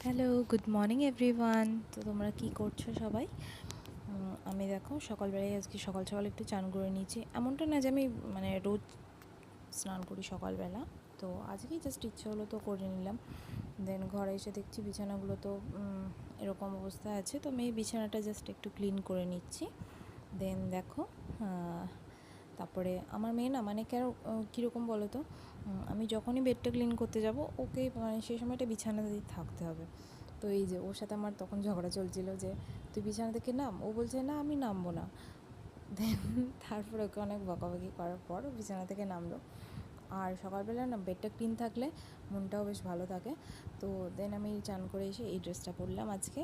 Hello, good morning everyone. তো তোমরা কি করছো সবাই? আমি দেখো সকালবেলায় আজকে সকাল সকাল একটু চান করে নিয়েছি। এমনটা না যে আমি রোজ স্নান করি সকালবেলা, তো আজকেই জাস্ট ইচ্ছে হলো তো করে নিলাম। দেন ঘরে এসে দেখছি বিছানাগুলো তো এরকম অবস্থায় আছে, তো আমি এই বিছানাটা জাস্ট একটু ক্লিন করে নিচ্ছি। দেন দেখো তারপরে আমার মেয়ে না কীরকম বলো তো, আমি যখনই বেডটা ক্লিন করতে যাব ওকে সেই সময়টা বিছানা দিয়ে থাকতে হবে। তো এই যে ওর সাথে আমার তখন ঝগড়া চলছিল যে তুই বিছানা থেকে নাম, ও বলছে না আমি নামবো না। দেন তারপর ওকে অনেক বকাবকি করার পর ও বিছানা থেকে নামলো। আর সকালবেলা না বেডটা ক্লিন থাকলে মনটাও বেশ ভালো থাকে। তো দেন আমি চান করে এসে এই ড্রেসটা পরলাম আজকে।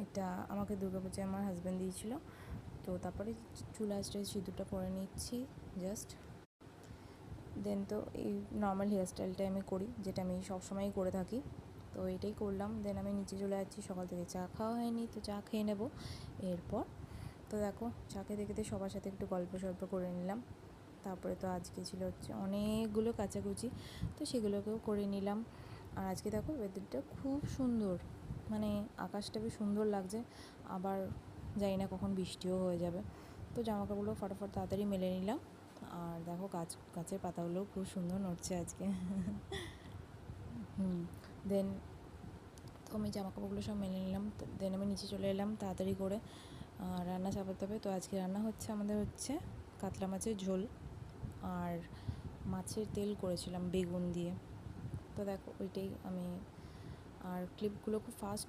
এটা আমাকে দুর্গাপূজায় আমার হাজব্যান্ড দিয়েছিল। তো তারপরে চুল আঁচড়ে সিঁদুরটা পরে নিচ্ছি জাস্ট। দেন তো এই নর্মাল হেয়ারস্টাইলটাই আমি করি, যেটা আমি সবসময়ই করে থাকি। তো এটাই করলাম। দেন আমি নিচে চলে যাচ্ছি, সকাল থেকে চা খাওয়া হয়নি, তো চা খেয়ে নেব এরপর। তো দেখো চা খেতে খেতে সবার সাথে একটু গল্প সল্প করে নিলাম। তারপরে তো আজকে ছিল হচ্ছে অনেকগুলো কাচাকুচি, তো সেগুলোকেও করে নিলাম। আর আজকে দেখো ওয়েদারটা খুব সুন্দর, আকাশটা বেশ সুন্দর লাগছে। আবার জানি না কখন বৃষ্টিও হয়ে যাবে। তো জামাকাপড়গুলো ফটাফট তাড়াতাড়ি মেলে নিলাম। আর দেখো গাছের পাতাগুলোও খুব সুন্দর নড়ছে আজকে। দেন তো আমি জামাকাপড়গুলো সব মেলে নিলাম। দেন আমি নিচে চলে এলাম তাড়াতাড়ি করে, রান্না চাপাতে হবে। তো আজকে রান্না আমাদের হচ্ছে কাতলা মাছের ঝোল আর মাছের তেল করেছিলাম বেগুন দিয়ে। তো দেখো ওইটাই আমি, আর ক্লিপগুলো খুব ফাস্ট